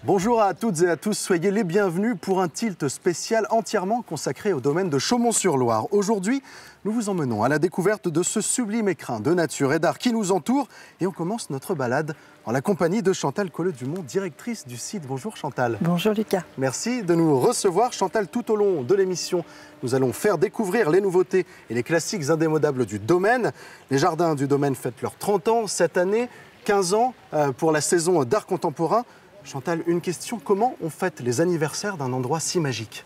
Bonjour à toutes et à tous, soyez les bienvenus pour un tilt spécial entièrement consacré au domaine de Chaumont-sur-Loire. Aujourd'hui, nous vous emmenons à la découverte de ce sublime écrin de nature et d'art qui nous entoure. Et on commence notre balade en la compagnie de Chantal Colleux-Dumont, directrice du site. Bonjour Chantal. Bonjour Lucas. Merci de nous recevoir. Chantal, tout au long de l'émission, nous allons faire découvrir les nouveautés et les classiques indémodables du domaine. Les jardins du domaine fêtent leurs 30 ans cette année, 15 ans pour la saison d'art contemporain. Chantal, une question, comment on fête les anniversaires d'un endroit si magique ?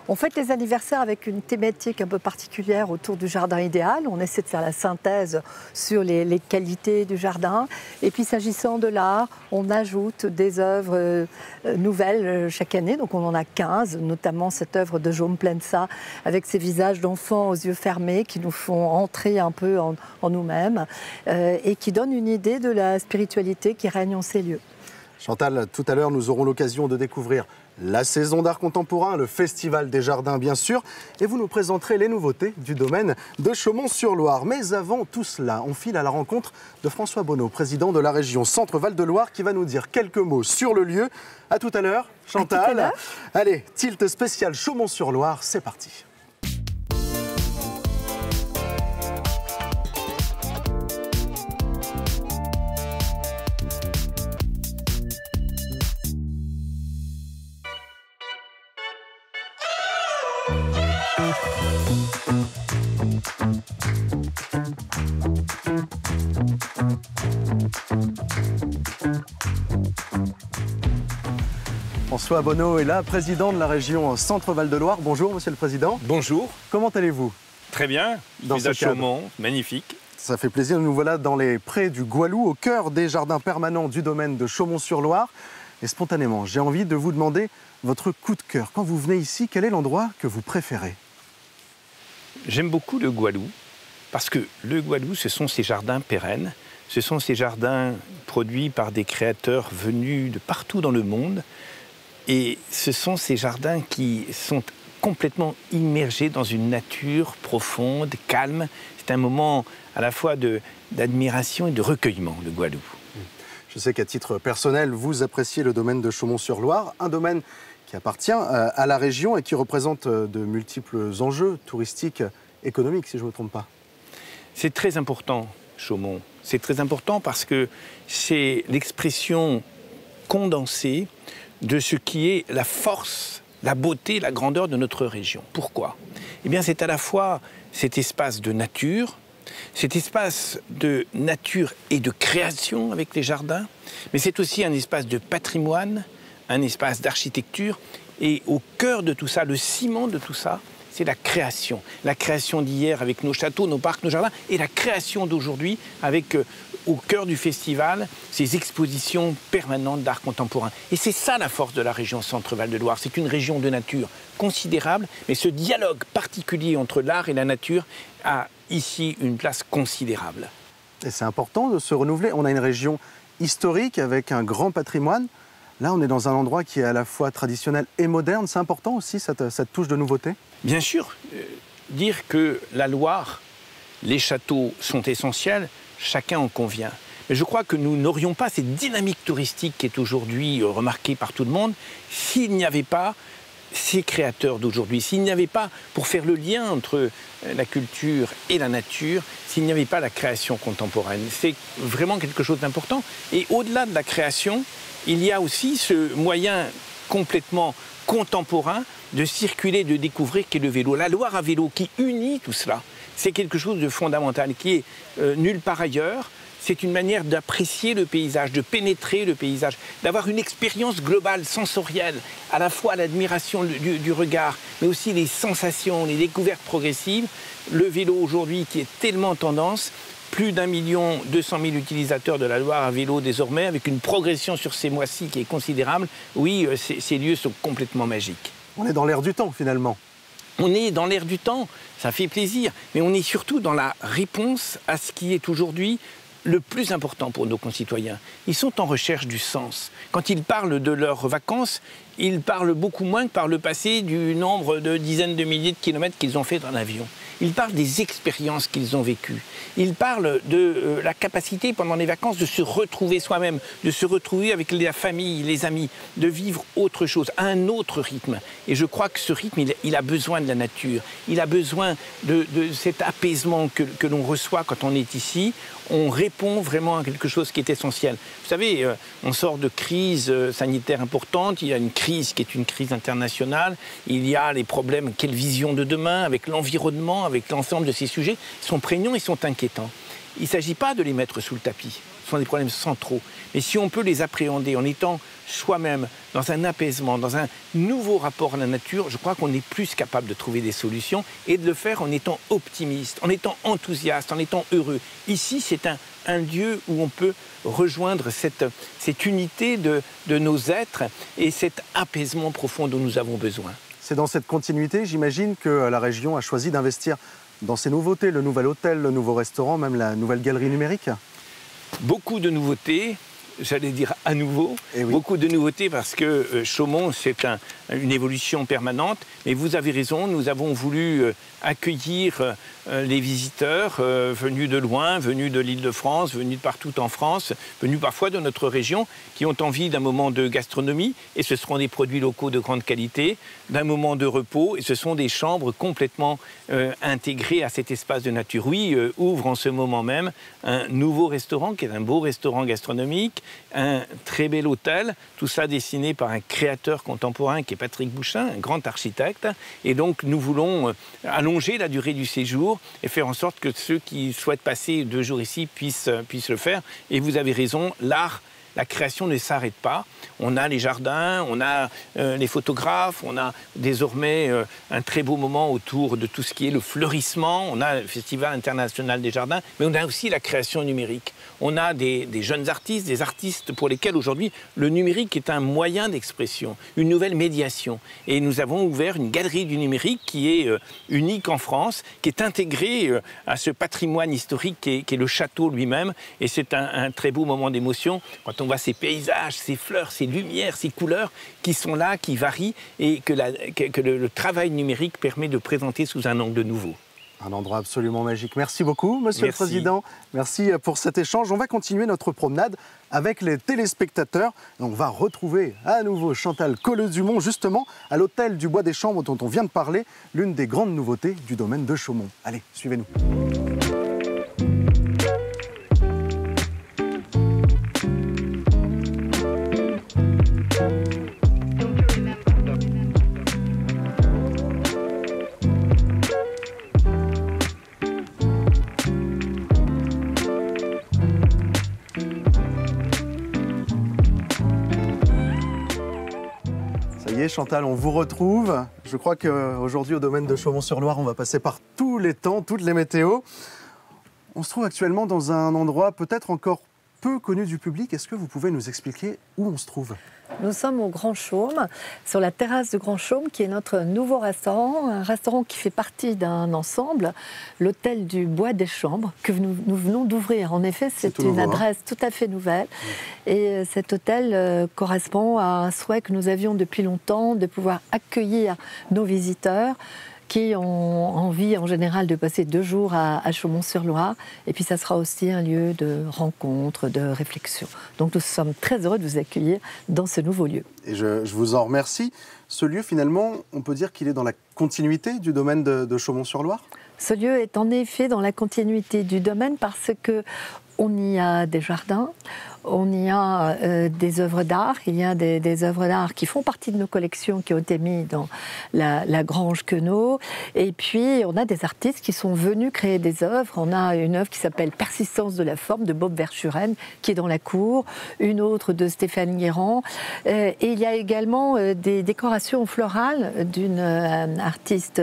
On fête les anniversaires avec une thématique un peu particulière autour du jardin idéal. On essaie de faire la synthèse sur les qualités du jardin. Et puis s'agissant de l'art, on ajoute des œuvres nouvelles chaque année. Donc on en a 15, notamment cette œuvre de Jaume Plensa avec ses visages d'enfants aux yeux fermés qui nous font entrer un peu en nous-mêmes et qui donne une idée de la spiritualité qui règne en ces lieux. Chantal, tout à l'heure, nous aurons l'occasion de découvrir la saison d'art contemporain, le Festival des Jardins, bien sûr, et vous nous présenterez les nouveautés du domaine de Chaumont-sur-Loire. Mais avant tout cela, on file à la rencontre de François Bonneau, président de la région Centre-Val de Loire, qui va nous dire quelques mots sur le lieu. À tout à l'heure, Chantal. À tout à l'heure. Allez, tilt spécial Chaumont-sur-Loire, c'est parti. François Bonneau est là, président de la région Centre-Val de Loire. Bonjour, monsieur le président. Bonjour. Comment allez-vous ? Très bien. Dans ce à Chaumont, magnifique. Ça fait plaisir. Nous voilà dans les prés du Goualou, au cœur des jardins permanents du domaine de Chaumont-sur-Loire. Et spontanément, j'ai envie de vous demander votre coup de cœur. Quand vous venez ici, quel est l'endroit que vous préférez ? J'aime beaucoup le Goualou, parce que le Goualou, ce sont ces jardins pérennes. Ce sont ces jardins produits par des créateurs venus de partout dans le monde. Et ce sont ces jardins qui sont complètement immergés dans une nature profonde, calme. C'est un moment à la fois d'admiration et de recueillement, le Goualou. Je sais qu'à titre personnel, vous appréciez le domaine de Chaumont-sur-Loire, un domaine qui appartient à la région et qui représente de multiples enjeux touristiques, économiques, si je ne me trompe pas. C'est très important, Chaumont. C'est très important parce que c'est l'expression condensée de ce qui est la force, la beauté, la grandeur de notre région. Pourquoi ? Eh bien, c'est à la fois cet espace de nature, cet espace de nature et de création avec les jardins, mais c'est aussi un espace de patrimoine, un espace d'architecture, et au cœur de tout ça, le ciment de tout ça, c'est la création. La création d'hier avec nos châteaux, nos parcs, nos jardins, et la création d'aujourd'hui avec, au cœur du festival, ces expositions permanentes d'art contemporain. Et c'est ça la force de la région Centre-Val de Loire. C'est une région de nature considérable, mais ce dialogue particulier entre l'art et la nature a ici une place considérable. Et c'est important de se renouveler. On a une région historique avec un grand patrimoine. Là, on est dans un endroit qui est à la fois traditionnel et moderne. C'est important aussi, cette touche de nouveauté ? Bien sûr, dire que la Loire, les châteaux sont essentiels, chacun en convient. Mais je crois que nous n'aurions pas cette dynamique touristique qui est aujourd'hui remarquée par tout le monde s'il n'y avait pas ces créateurs d'aujourd'hui, s'il n'y avait pas, pour faire le lien entre la culture et la nature, s'il n'y avait pas la création contemporaine. C'est vraiment quelque chose d'important. Et au-delà de la création, il y a aussi ce moyen complètement contemporain de circuler, de découvrir qu'est le vélo. La Loire à vélo qui unit tout cela, c'est quelque chose de fondamental qui est nulle part ailleurs. C'est une manière d'apprécier le paysage, de pénétrer le paysage, d'avoir une expérience globale, sensorielle, à la fois l'admiration du regard, mais aussi les sensations, les découvertes progressives. Le vélo aujourd'hui qui est tellement tendance, plus d'1 200 000 utilisateurs de la Loire à vélo désormais, avec une progression sur ces mois-ci qui est considérable. Oui, ces lieux sont complètement magiques. On est dans l'air du temps finalement. On est dans l'air du temps, ça fait plaisir, mais on est surtout dans la réponse à ce qui est aujourd'hui le plus important pour nos concitoyens. Ils sont en recherche du sens. Quand ils parlent de leurs vacances, ils parlent beaucoup moins que par le passé du nombre de dizaines de milliers de kilomètres qu'ils ont fait dans l'avion. Ils parlent des expériences qu'ils ont vécues. Ils parlent de la capacité pendant les vacances de se retrouver soi-même, de se retrouver avec la famille, les amis, de vivre autre chose, à un autre rythme. Et je crois que ce rythme, il a besoin de la nature. Il a besoin de cet apaisement que l'on reçoit quand on est ici. On répond vraiment à quelque chose qui est essentiel. Vous savez, on sort de crises sanitaires importantes, il y a une crise qui est une crise internationale, il y a les problèmes, quelle vision de demain, avec l'environnement, avec l'ensemble de ces sujets, ils sont prégnants, ils sont inquiétants. Il ne s'agit pas de les mettre sous le tapis, ce sont des problèmes centraux. Mais si on peut les appréhender en étant soi-même dans un apaisement, dans un nouveau rapport à la nature, je crois qu'on est plus capable de trouver des solutions et de le faire en étant optimiste, en étant enthousiaste, en étant heureux. Ici, c'est un lieu où on peut rejoindre cette unité de nos êtres et cet apaisement profond dont nous avons besoin. C'est dans cette continuité, j'imagine, que la région a choisi d'investir dans ces nouveautés, le nouvel hôtel, le nouveau restaurant, même la nouvelle galerie numérique. Beaucoup de nouveautés, j'allais dire à nouveau, oui. Beaucoup de nouveautés parce que Chaumont, c'est une évolution permanente. Mais vous avez raison, nous avons voulu accueillir les visiteurs venus de loin, venus de l'Île-de-France, venus de partout en France, venus parfois de notre région, qui ont envie d'un moment de gastronomie, et ce seront des produits locaux de grande qualité, d'un moment de repos, et ce sont des chambres complètement intégrées à cet espace de nature. Oui, ouvre en ce moment même un nouveau restaurant, qui est un beau restaurant gastronomique, un très bel hôtel, tout ça dessiné par un créateur contemporain qui est Patrick Bouchin, un grand architecte. Et donc nous voulons allonger la durée du séjour et faire en sorte que ceux qui souhaitent passer 2 jours ici puissent le faire. Et vous avez raison, l'art, la création ne s'arrête pas. On a les jardins, on a les photographes, on a désormais un très beau moment autour de tout ce qui est le fleurissement. On a le Festival international des jardins, mais on a aussi la création numérique. On a des jeunes artistes, des artistes pour lesquels aujourd'hui le numérique est un moyen d'expression, une nouvelle médiation. Et nous avons ouvert une galerie du numérique qui est unique en France, qui est intégrée à ce patrimoine historique qui est le château lui-même. Et c'est un très beau moment d'émotion quand on voit ces paysages, ces fleurs, ces lumières, ces couleurs qui sont là, qui varient et que le travail numérique permet de présenter sous un angle nouveau. Un endroit absolument magique. Merci beaucoup, Monsieur le Président. Merci pour cet échange. On va continuer notre promenade avec les téléspectateurs. Et on va retrouver à nouveau Chantal Colleux-Dumont, justement, à l'hôtel du Bois des Chambres dont on vient de parler, l'une des grandes nouveautés du domaine de Chaumont. Allez, suivez-nous. Chantal, on vous retrouve. Je crois qu'aujourd'hui, au domaine de Chaumont-sur-Loire, on va passer par tous les temps, toutes les météos. On se trouve actuellement dans un endroit peut-être encore peu connu du public. Est-ce que vous pouvez nous expliquer où on se trouve ? Nous sommes au Grand Chaume, sur la terrasse de Grand Chaume, qui est notre nouveau restaurant, un restaurant qui fait partie d'un ensemble, l'hôtel du Bois des Chambres, que nous venons d'ouvrir. En effet, c'est une adresse tout à fait nouvelle. Et cet hôtel correspond à un souhait que nous avions depuis longtemps, de pouvoir accueillir nos visiteurs qui ont envie en général de passer 2 jours à Chaumont-sur-Loire. Et puis ça sera aussi un lieu de rencontre, de réflexion. Donc nous sommes très heureux de vous accueillir dans ce nouveau lieu. Et je vous en remercie. Ce lieu, finalement, on peut dire qu'il est dans la continuité du domaine de Chaumont-sur-Loire ? Ce lieu est en effet dans la continuité du domaine parce qu'on y a des jardins, on y a des œuvres d'art. Il y a des œuvres d'art qui font partie de nos collections, qui ont été mises dans la Grange Queneau. Et puis, on a des artistes qui sont venus créer des œuvres. On a une œuvre qui s'appelle Persistance de la forme de Bob Verschuren, qui est dans la cour. Une autre de Stéphane Guérand. Et il y a également des décorations florales d'une artiste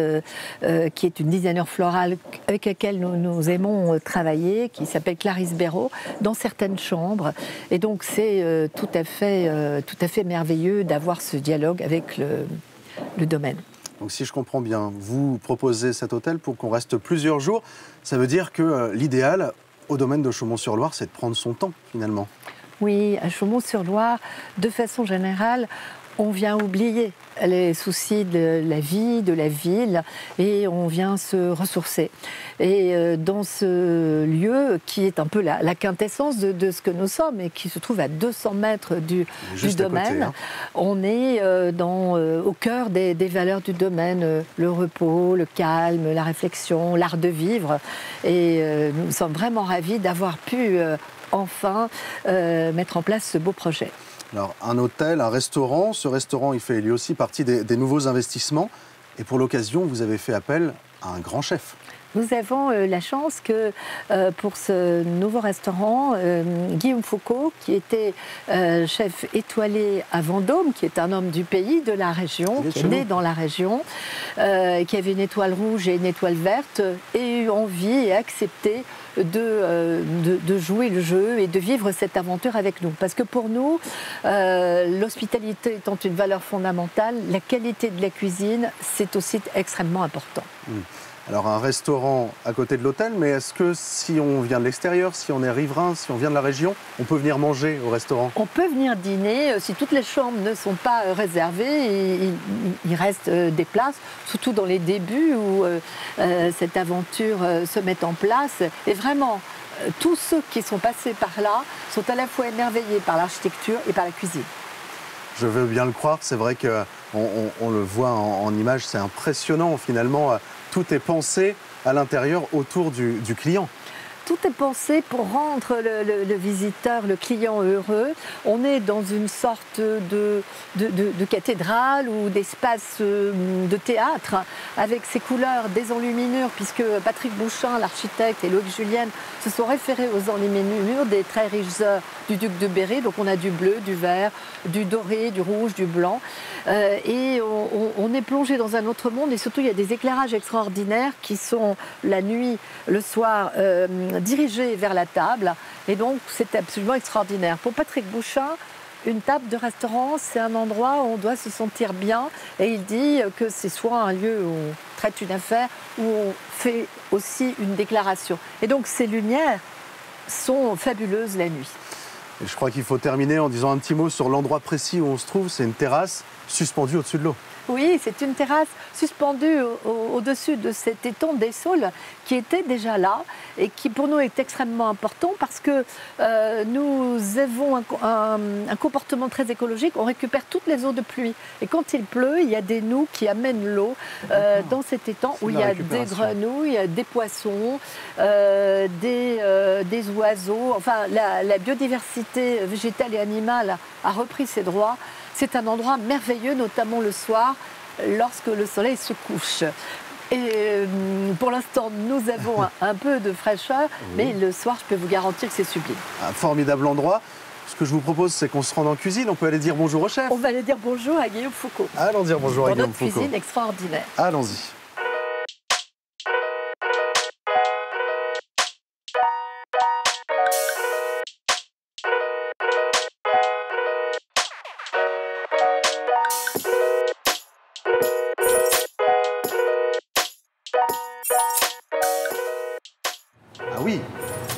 qui est une designer florale avec laquelle nous aimons travailler, qui s'appelle Clarisse Béraud, dans certaines chambres. Et donc c'est tout à fait merveilleux d'avoir ce dialogue avec le domaine. Donc si je comprends bien, vous proposez cet hôtel pour qu'on reste plusieurs jours. Ça veut dire que l'idéal, au domaine de Chaumont-sur-Loire, c'est de prendre son temps finalement. Oui, à Chaumont-sur-Loire, de façon générale, on vient oublier les soucis de la vie, de la ville, et on vient se ressourcer. Et dans ce lieu, qui est un peu la quintessence de ce que nous sommes, et qui se trouve à 200 mètres du domaine, côté, hein. On est au cœur des valeurs du domaine, le repos, le calme, la réflexion, l'art de vivre. Et nous sommes vraiment ravis d'avoir pu enfin mettre en place ce beau projet. Alors, un hôtel, un restaurant. Ce restaurant, il fait lui aussi partie des nouveaux investissements. Et pour l'occasion, vous avez fait appel à un grand chef. Nous avons la chance que pour ce nouveau restaurant, Guillaume Foucault, qui était chef étoilé à Vendôme, qui est un homme du pays, de la région, qui est né dans la région, qui avait une étoile rouge et une étoile verte, ait eu envie et accepté de jouer le jeu et de vivre cette aventure avec nous. Parce que pour nous, l'hospitalité étant une valeur fondamentale, la qualité de la cuisine, c'est aussi extrêmement important. Alors un restaurant à côté de l'hôtel, mais est-ce que si on vient de l'extérieur, si on est riverain, si on vient de la région, on peut venir manger au restaurant? On peut venir dîner, si toutes les chambres ne sont pas réservées, il reste des places, surtout dans les débuts où cette aventure se met en place. Et vraiment, tous ceux qui sont passés par là sont à la fois émerveillés par l'architecture et par la cuisine. Je veux bien le croire, c'est vrai qu'on le voit en image, c'est impressionnant finalement. Tout est pensé à l'intérieur autour du client. Tout est pensé pour rendre le visiteur, le client heureux. On est dans une sorte de cathédrale ou d'espace de théâtre avec ses couleurs, des enluminures, puisque Patrick Bouchin, l'architecte, et Loïc Julienne se sont référés aux enluminures des très riches œuvres du duc de Berry. Donc on a du bleu, du vert, du doré, du rouge, du blanc. Et on est plongé dans un autre monde, et surtout il y a des éclairages extraordinaires qui sont la nuit, le soir, dirigés vers la table, et donc c'est absolument extraordinaire. Pour Patrick Bouchin, une table de restaurant, c'est un endroit où on doit se sentir bien, et il dit que c'est soit un lieu où on traite une affaire, où on fait aussi une déclaration. Et donc ces lumières sont fabuleuses la nuit. Et je crois qu'il faut terminer en disant un petit mot sur l'endroit précis où on se trouve. C'est une terrasse suspendue au-dessus de l'eau. Oui, c'est une terrasse suspendue au-dessus de cet étang d'Essaules qui était déjà là et qui pour nous est extrêmement important parce que nous avons un comportement très écologique. On récupère toutes les eaux de pluie et quand il pleut, il y a des noues qui amènent l'eau dans cet étang où il y a des grenouilles, des poissons, des oiseaux. Enfin, la biodiversité végétale et animale a repris ses droits. C'est un endroit merveilleux, notamment le soir, lorsque le soleil se couche. Et pour l'instant, nous avons un peu de fraîcheur, mais le soir, je peux vous garantir que c'est sublime. Un formidable endroit. Ce que je vous propose, c'est qu'on se rende en cuisine. On peut aller dire bonjour au chef. On va aller dire bonjour à Guillaume Foucault. Allons dire bonjour à Guillaume Foucault. Pour notre cuisine extraordinaire. Allons-y. Ah oui.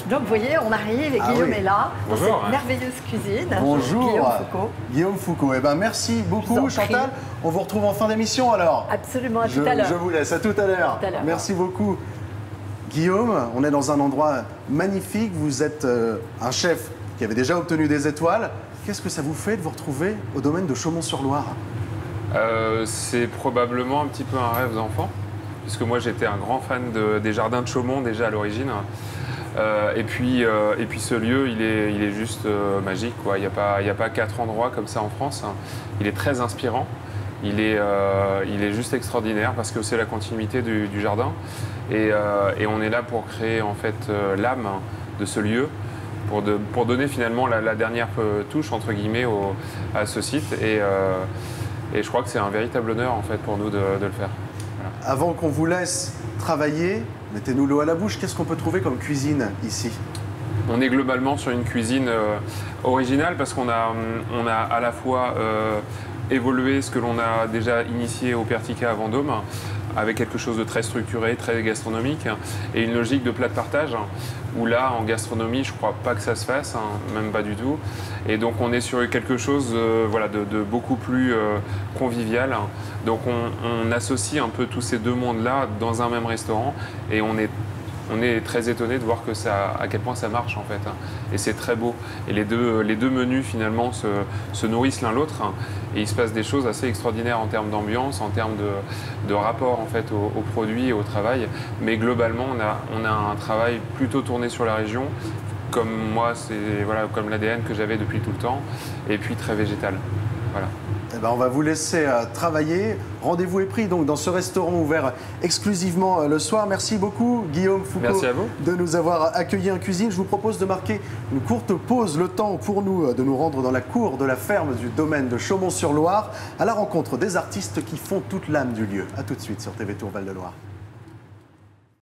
Donc vous voyez, on arrive et Guillaume est là. Bonjour. Dans cette merveilleuse cuisine. Bonjour. Guillaume Foucault. Guillaume Foucault. Eh ben, merci beaucoup Chantal. On vous retrouve en fin d'émission alors. Absolument, à tout à l'heure. Je vous laisse, à tout à l'heure. Merci beaucoup. Guillaume, on est dans un endroit magnifique. Vous êtes un chef qui avait déjà obtenu des étoiles. Qu'est-ce que ça vous fait de vous retrouver au domaine de Chaumont-sur-Loire? C'est probablement un petit peu un rêve d'enfant, puisque moi j'étais un grand fan des jardins de Chaumont déjà à l'origine. Et puis ce lieu, il est juste magique, quoi. Il n'y a pas 4 endroits comme ça en France. Il est très inspirant. Il est juste extraordinaire parce que c'est la continuité du jardin. Et on est là pour créer en fait l'âme de ce lieu, pour donner finalement la dernière touche entre guillemets à ce site. Et je crois que c'est un véritable honneur en fait pour nous de le faire. Voilà. Avant qu'on vous laisse travailler, mettez-nous l'eau à la bouche. Qu'est-ce qu'on peut trouver comme cuisine ici? On est globalement sur une cuisine originale parce qu'on a à la fois évoluer ce que l'on a déjà initié au Pertica à Vendôme, avec quelque chose de très structuré, très gastronomique, et une logique de plat de partage, où là, en gastronomie, je ne crois pas que ça se fasse, même pas du tout. Et donc, on est sur quelque chose de beaucoup plus convivial. Donc, on associe un peu tous ces deux mondes-là dans un même restaurant, et on est très étonné de voir à quel point ça marche en fait. Et c'est très beau. Et les deux menus finalement se nourrissent l'un l'autre. Et il se passe des choses assez extraordinaires en termes d'ambiance, en termes de rapport en fait aux produits et au travail. Mais globalement, on a un travail plutôt tourné sur la région. Comme moi, c'est comme l'ADN que j'avais depuis tout le temps. Et puis très végétal. Voilà. Eh ben, on va vous laisser travailler. Rendez-vous est pris donc dans ce restaurant ouvert exclusivement le soir. Merci beaucoup Guillaume Foucault de nous avoir accueillis en cuisine. Je vous propose de marquer une courte pause, le temps pour nous de nous rendre dans la cour de la ferme du domaine de Chaumont-sur-Loire à la rencontre des artistes qui font toute l'âme du lieu. A tout de suite sur TV Tour Val de Loire.